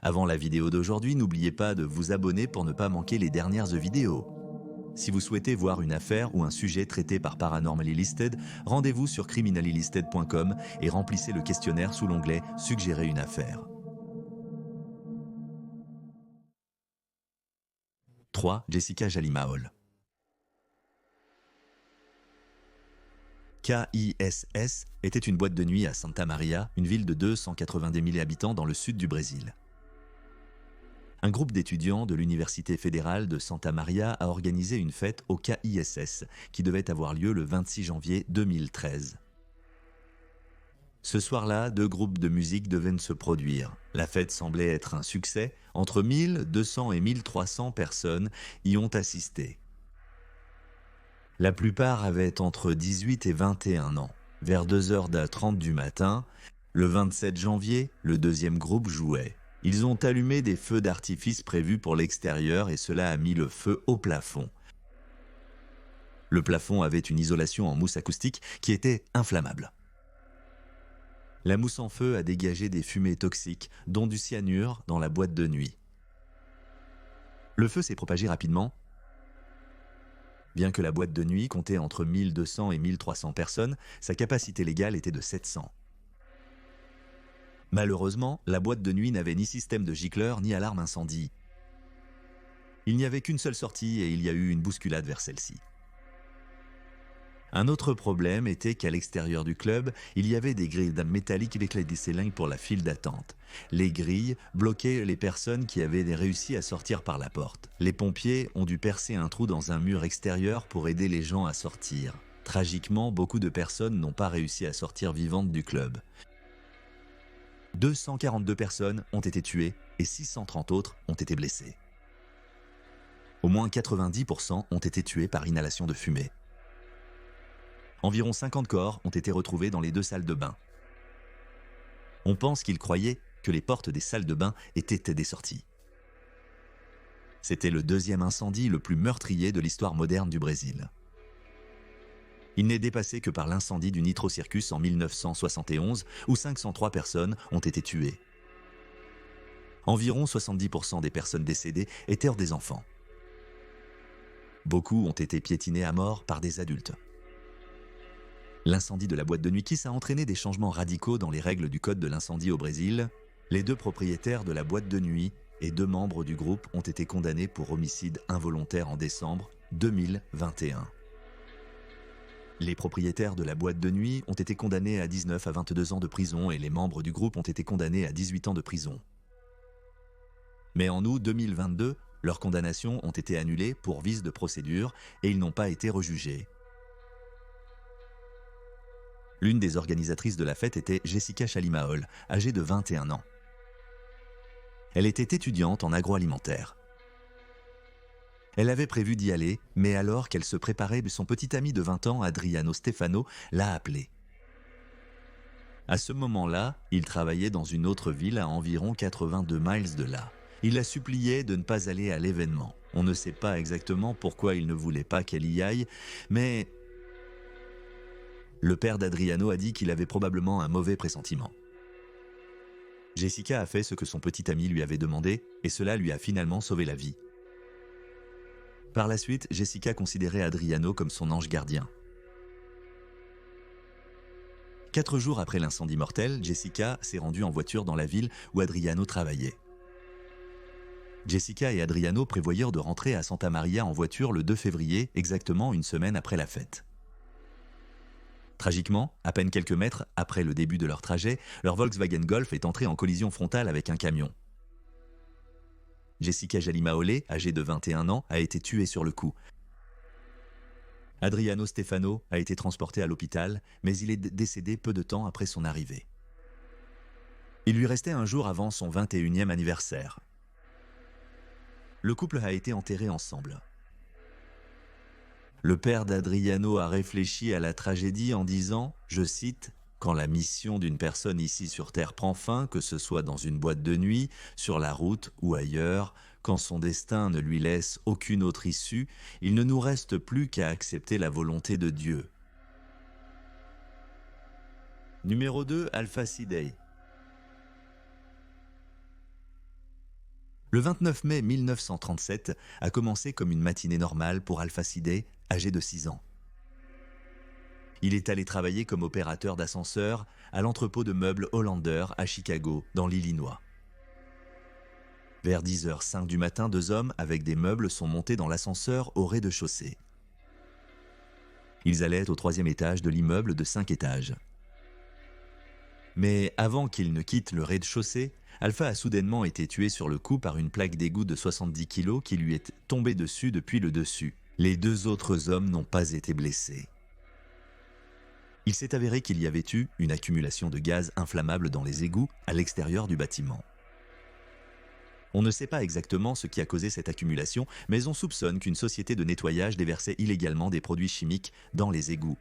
Avant la vidéo d'aujourd'hui, n'oubliez pas de vous abonner pour ne pas manquer les dernières vidéos. Si vous souhaitez voir une affaire ou un sujet traité par Paranormally Listed, rendez-vous sur criminallylisted.com et remplissez le questionnaire sous l'onglet « Suggérer une affaire ». 3. Jessica Jalima-Hall. KISS était une boîte de nuit à Santa Maria, une ville de 290 000 habitants dans le sud du Brésil. Un groupe d'étudiants de l'Université fédérale de Santa Maria a organisé une fête au KISS qui devait avoir lieu le 26 janvier 2013. Ce soir-là, 2 groupes de musique devaient se produire. La fête semblait être un succès. Entre 1200 et 1300 personnes y ont assisté. La plupart avaient entre 18 et 21 ans. Vers 2h30 du matin, le 27 janvier, le deuxième groupe jouait. Ils ont allumé des feux d'artifice prévus pour l'extérieur et cela a mis le feu au plafond. Le plafond avait une isolation en mousse acoustique qui était inflammable. La mousse en feu a dégagé des fumées toxiques, dont du cyanure, dans la boîte de nuit. Le feu s'est propagé rapidement. Bien que la boîte de nuit comptait entre 1200 et 1300 personnes, sa capacité légale était de 700. Malheureusement, la boîte de nuit n'avait ni système de gicleur ni alarme incendie. Il n'y avait qu'une seule sortie et il y a eu une bousculade vers celle-ci. Un autre problème était qu'à l'extérieur du club, il y avait des grilles métalliques avec des cylindres pour la file d'attente. Les grilles bloquaient les personnes qui avaient réussi à sortir par la porte. Les pompiers ont dû percer un trou dans un mur extérieur pour aider les gens à sortir. Tragiquement, beaucoup de personnes n'ont pas réussi à sortir vivantes du club. 242 personnes ont été tuées et 630 autres ont été blessées. Au moins 90% ont été tués par inhalation de fumée. Environ 50 corps ont été retrouvés dans les 2 salles de bain. On pense qu'ils croyaient que les portes des salles de bain étaient des sorties. C'était le 2e incendie le plus meurtrier de l'histoire moderne du Brésil. Il n'est dépassé que par l'incendie du Nitro Circus en 1971, où 503 personnes ont été tuées. Environ 70% des personnes décédées étaient des enfants. Beaucoup ont été piétinés à mort par des adultes. L'incendie de la boîte de nuit Kiss a entraîné des changements radicaux dans les règles du code de l'incendie au Brésil. Les 2 propriétaires de la boîte de nuit et 2 membres du groupe ont été condamnés pour homicide involontaire en décembre 2021. Les propriétaires de la boîte de nuit ont été condamnés à 19 à 22 ans de prison et les membres du groupe ont été condamnés à 18 ans de prison. Mais en août 2022, leurs condamnations ont été annulées pour vice de procédure et ils n'ont pas été rejugés. L'une des organisatrices de la fête était Jessica Jalima-Hall, âgée de 21 ans. Elle était étudiante en agroalimentaire. Elle avait prévu d'y aller, mais alors qu'elle se préparait, son petit ami de 20 ans, Adriano Stefano, l'a appelé. À ce moment-là, il travaillait dans une autre ville à environ 82 miles de là. Il la suppliait de ne pas aller à l'événement. On ne sait pas exactement pourquoi il ne voulait pas qu'elle y aille, mais le père d'Adriano a dit qu'il avait probablement un mauvais pressentiment. Jessica a fait ce que son petit ami lui avait demandé, et cela lui a finalement sauvé la vie. Par la suite, Jessica considérait Adriano comme son ange gardien. 4 jours après l'incendie mortel, Jessica s'est rendue en voiture dans la ville où Adriano travaillait. Jessica et Adriano prévoyaient de rentrer à Santa Maria en voiture le 2 février, exactement une semaine après la fête. Tragiquement, à peine quelques mètres après le début de leur trajet, leur Volkswagen Golf est entré en collision frontale avec un camion. Jessica Jalima-Hall, âgée de 21 ans, a été tuée sur le coup. Adriano Stefano a été transporté à l'hôpital, mais il est décédé peu de temps après son arrivée. Il lui restait un jour avant son 21e anniversaire. Le couple a été enterré ensemble. Le père d'Adriano a réfléchi à la tragédie en disant, je cite, « Quand la mission d'une personne ici sur Terre prend fin, que ce soit dans une boîte de nuit, sur la route ou ailleurs, quand son destin ne lui laisse aucune autre issue, il ne nous reste plus qu'à accepter la volonté de Dieu. » Numéro 2, Alpha Sidei. Le 29 mai 1937 a commencé comme une matinée normale pour Alpha Sidey, âgé de 6 ans. Il est allé travailler comme opérateur d'ascenseur à l'entrepôt de meubles Hollander à Chicago, dans l'Illinois. Vers 10h05 du matin, 2 hommes avec des meubles sont montés dans l'ascenseur au rez-de-chaussée. Ils allaient au 3e étage de l'immeuble de 5 étages. Mais avant qu'ils ne quittent le rez-de-chaussée, Alpha a soudainement été tué sur le coup par une plaque d'égout de 70 kg qui lui est tombée dessus depuis le dessus. Les 2 autres hommes n'ont pas été blessés. Il s'est avéré qu'il y avait eu une accumulation de gaz inflammable dans les égouts à l'extérieur du bâtiment. On ne sait pas exactement ce qui a causé cette accumulation, mais on soupçonne qu'une société de nettoyage déversait illégalement des produits chimiques dans les égouts.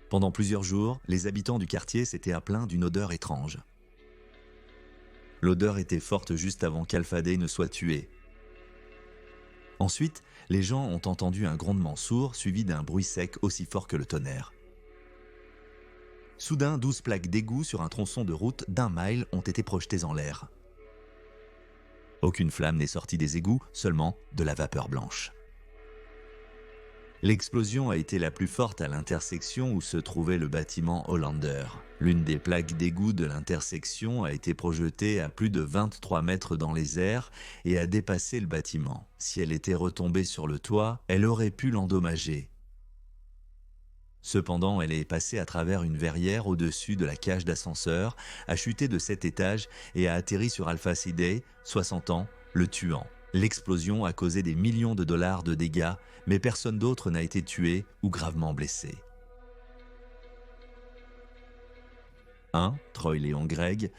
Pendant plusieurs jours, les habitants du quartier s'étaient plaints d'une odeur étrange. L'odeur était forte juste avant qu'Alpha Day ne soit tué. Ensuite, les gens ont entendu un grondement sourd suivi d'un bruit sec aussi fort que le tonnerre. Soudain, 12 plaques d'égout sur un tronçon de route d'1 mile ont été projetées en l'air. Aucune flamme n'est sortie des égouts, seulement de la vapeur blanche. L'explosion a été la plus forte à l'intersection où se trouvait le bâtiment Hollander. L'une des plaques d'égout de l'intersection a été projetée à plus de 23 mètres dans les airs et a dépassé le bâtiment. Si elle était retombée sur le toit, elle aurait pu l'endommager. Cependant, elle est passée à travers une verrière au-dessus de la cage d'ascenseur, a chuté de 7 étages et a atterri sur Alpha Sidey, 60 ans, le tuant. L'explosion a causé des millions de dollars de dégâts, mais personne d'autre n'a été tué ou gravement blessé. 1. Troy Leon Gregg.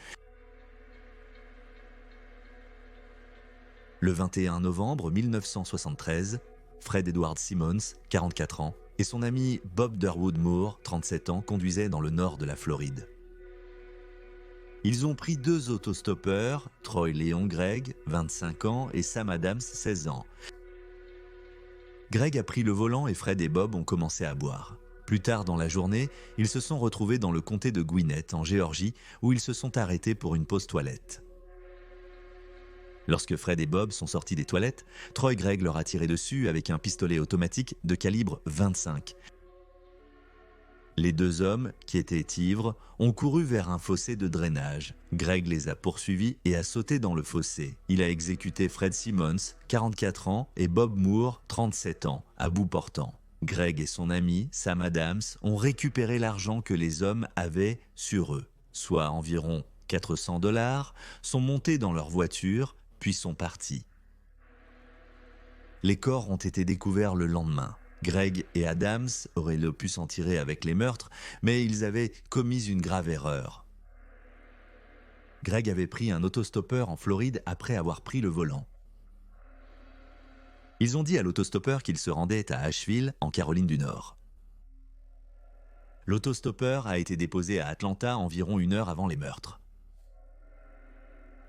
Le 21 novembre 1973, Fred Edward Simmons, 44 ans, et son ami Bob Durwood Moore, 37 ans, conduisaient dans le nord de la Floride. Ils ont pris 2 autostoppeurs, Troy Leon Gregg, 25 ans, et Sam Adams, 16 ans. Gregg a pris le volant et Fred et Bob ont commencé à boire. Plus tard dans la journée, ils se sont retrouvés dans le comté de Gwinnett, en Géorgie, où ils se sont arrêtés pour une pause toilette. Lorsque Fred et Bob sont sortis des toilettes, Troy Gregg leur a tiré dessus avec un pistolet automatique de calibre 25. Les 2 hommes, qui étaient ivres, ont couru vers un fossé de drainage. Gregg les a poursuivis et a sauté dans le fossé. Il a exécuté Fred Simmons, 44 ans, et Bob Moore, 37 ans, à bout portant. Gregg et son ami, Sam Adams, ont récupéré l'argent que les hommes avaient sur eux, soit environ 400 $, sont montés dans leur voiture, puis sont partis. Les corps ont été découverts le lendemain. Gregg et Adams auraient pu s'en tirer avec les meurtres, mais ils avaient commis une grave erreur. Gregg avait pris un autostoppeur en Floride après avoir pris le volant. Ils ont dit à l'autostoppeur qu'ils se rendaient à Asheville, en Caroline du Nord. L'autostoppeur a été déposé à Atlanta environ 1 heure avant les meurtres.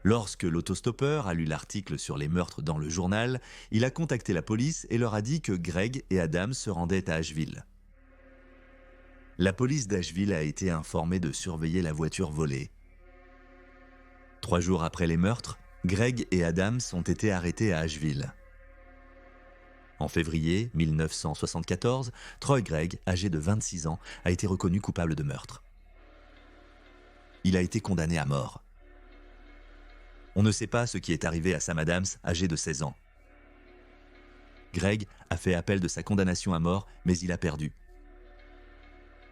Lorsque l'autostoppeur a lu l'article sur les meurtres dans le journal, il a contacté la police et leur a dit que Gregg et Adams se rendaient à Asheville. La police d'Asheville a été informée de surveiller la voiture volée. 3 jours après les meurtres, Gregg et Adams ont été arrêtés à Asheville. En février 1974, Troy Gregg, âgé de 26 ans, a été reconnu coupable de meurtre. Il a été condamné à mort. On ne sait pas ce qui est arrivé à Sam Adams, âgé de 16 ans. Gregg a fait appel de sa condamnation à mort, mais il a perdu.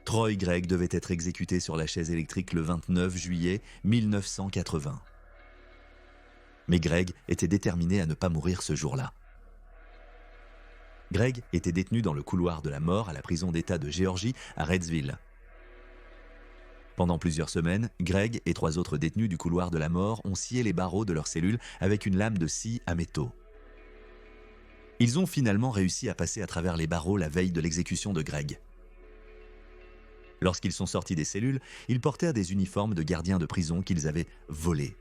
Troy Gregg devait être exécuté sur la chaise électrique le 29 juillet 1980. Mais Gregg était déterminé à ne pas mourir ce jour-là. Gregg était détenu dans le couloir de la mort à la prison d'État de Géorgie à Reidsville. Pendant plusieurs semaines, Gregg et 3 autres détenus du couloir de la mort ont scié les barreaux de leur cellule avec une lame de scie à métaux. Ils ont finalement réussi à passer à travers les barreaux la veille de l'exécution de Gregg. Lorsqu'ils sont sortis des cellules, ils portèrent des uniformes de gardiens de prison qu'ils avaient volés.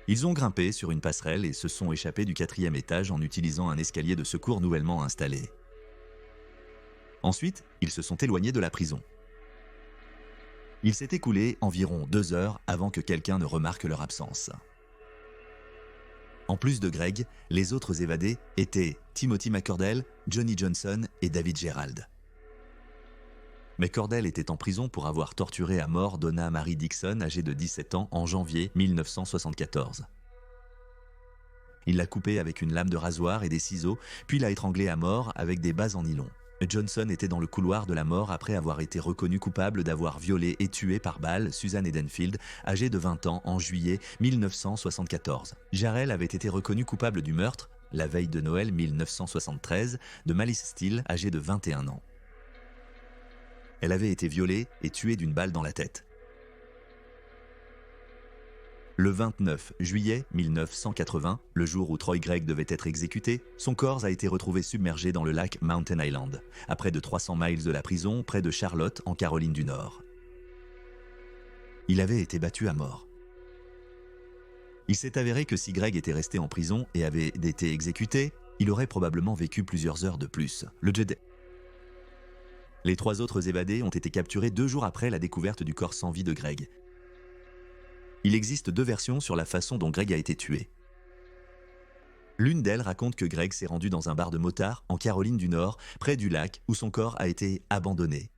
Ils ont grimpé sur une passerelle et se sont échappés du 4e étage en utilisant un escalier de secours nouvellement installé. Ensuite, ils se sont éloignés de la prison. Il s'est écoulé environ 2 heures avant que quelqu'un ne remarque leur absence. En plus de Greg, les autres évadés étaient Timothy McCordell, Johnny Johnson et David Gerald. McCordell était en prison pour avoir torturé à mort Donna Marie Dixon, âgée de 17 ans, en janvier 1974. Il l'a coupée avec une lame de rasoir et des ciseaux, puis l'a étranglée à mort avec des bases en nylon. Johnson était dans le couloir de la mort après avoir été reconnu coupable d'avoir violé et tué par balle Susan Edenfield, âgée de 20 ans, en juillet 1974. Jarrell avait été reconnu coupable du meurtre, la veille de Noël 1973, de Malice Steele, âgée de 21 ans. Elle avait été violée et tuée d'une balle dans la tête. Le 29 juillet 1980, le jour où Troy Gregg devait être exécuté, son corps a été retrouvé submergé dans le lac Mountain Island, à près de 300 miles de la prison, près de Charlotte, en Caroline du Nord. Il avait été battu à mort. Il s'est avéré que si Gregg était resté en prison et avait été exécuté, il aurait probablement vécu plusieurs heures de plus. Les 3 autres évadés ont été capturés 2 jours après la découverte du corps sans vie de Gregg. Il existe 2 versions sur la façon dont Gregg a été tué. L'une d'elles raconte que Gregg s'est rendu dans un bar de motards en Caroline du Nord, près du lac, où son corps a été abandonné.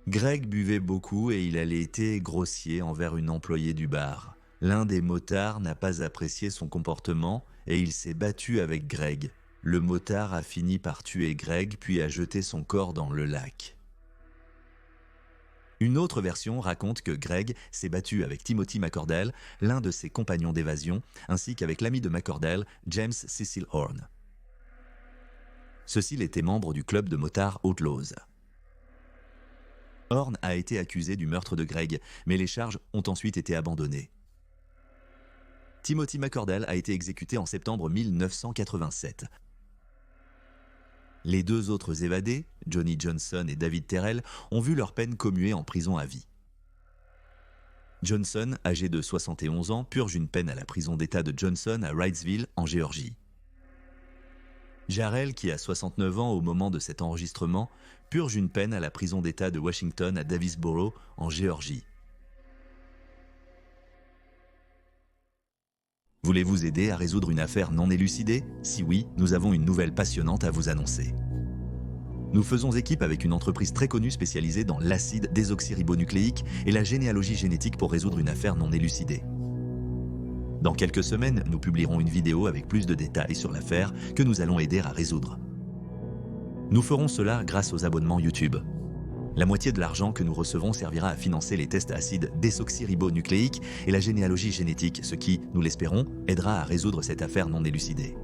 Gregg buvait beaucoup et il a été grossier envers une employée du bar. L'un des motards n'a pas apprécié son comportement et il s'est battu avec Gregg. Le motard a fini par tuer Gregg puis a jeté son corps dans le lac. Une autre version raconte que Gregg s'est battu avec Timothy McCordell, l'un de ses compagnons d'évasion, ainsi qu'avec l'ami de McCordell, James Cecil Horn. Ceux-ci étaient membres du club de motards Outlaws. Horn a été accusé du meurtre de Gregg, mais les charges ont ensuite été abandonnées. Timothy McCordell a été exécuté en septembre 1987. Les 2 autres évadés, Johnny Johnson et David Terrell, ont vu leur peine commuée en prison à vie. Johnson, âgé de 71 ans, purge une peine à la prison d'État de Johnson à Wrightsville, en Géorgie. Jarrell, qui a 69 ans au moment de cet enregistrement, purge une peine à la prison d'État de Washington à Davisboro, en Géorgie. Voulez-vous aider à résoudre une affaire non élucidée? Si oui, nous avons une nouvelle passionnante à vous annoncer. Nous faisons équipe avec une entreprise très connue spécialisée dans l'acide désoxyribonucléique et la généalogie génétique pour résoudre une affaire non élucidée. Dans quelques semaines, nous publierons une vidéo avec plus de détails sur l'affaire que nous allons aider à résoudre. Nous ferons cela grâce aux abonnements YouTube. La moitié de l'argent que nous recevons servira à financer les tests acides désoxyribonucléiques et la généalogie génétique, ce qui, nous l'espérons, aidera à résoudre cette affaire non élucidée.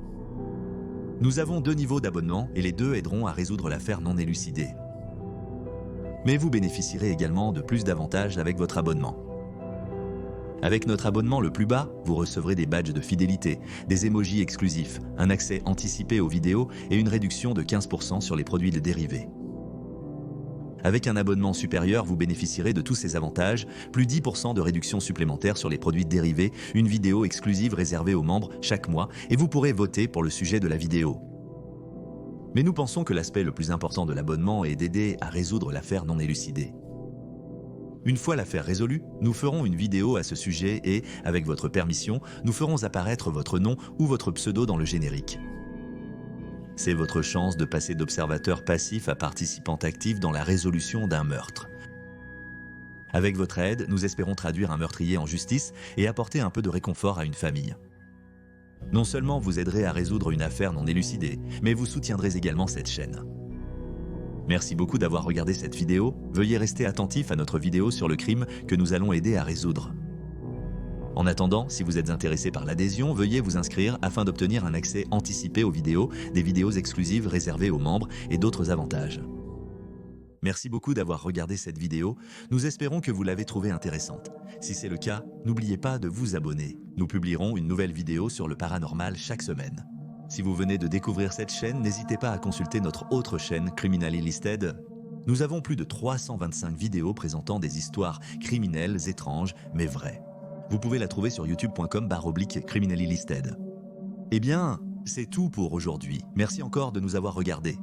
Nous avons 2 niveaux d'abonnement et les 2 aideront à résoudre l'affaire non élucidée. Mais vous bénéficierez également de plus d'avantages avec votre abonnement. Avec notre abonnement le plus bas, vous recevrez des badges de fidélité, des emojis exclusifs, un accès anticipé aux vidéos et une réduction de 15% sur les produits dérivés. Avec un abonnement supérieur, vous bénéficierez de tous ces avantages, plus 10% de réduction supplémentaire sur les produits dérivés, une vidéo exclusive réservée aux membres chaque mois et vous pourrez voter pour le sujet de la vidéo. Mais nous pensons que l'aspect le plus important de l'abonnement est d'aider à résoudre l'affaire non élucidée. Une fois l'affaire résolue, nous ferons une vidéo à ce sujet et, avec votre permission, nous ferons apparaître votre nom ou votre pseudo dans le générique. C'est votre chance de passer d'observateur passif à participant actif dans la résolution d'un meurtre. Avec votre aide, nous espérons traduire un meurtrier en justice et apporter un peu de réconfort à une famille. Non seulement vous aiderez à résoudre une affaire non élucidée, mais vous soutiendrez également cette chaîne. Merci beaucoup d'avoir regardé cette vidéo. Veuillez rester attentif à notre vidéo sur le crime que nous allons aider à résoudre. En attendant, si vous êtes intéressé par l'adhésion, veuillez vous inscrire afin d'obtenir un accès anticipé aux vidéos, des vidéos exclusives réservées aux membres et d'autres avantages. Merci beaucoup d'avoir regardé cette vidéo. Nous espérons que vous l'avez trouvée intéressante. Si c'est le cas, n'oubliez pas de vous abonner. Nous publierons une nouvelle vidéo sur le paranormal chaque semaine. Si vous venez de découvrir cette chaîne, n'hésitez pas à consulter notre autre chaîne, Criminally Listed. Nous avons plus de 325 vidéos présentant des histoires criminelles, étranges, mais vraies. Vous pouvez la trouver sur youtube.com/criminally listed. Eh bien, c'est tout pour aujourd'hui. Merci encore de nous avoir regardés.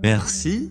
Merci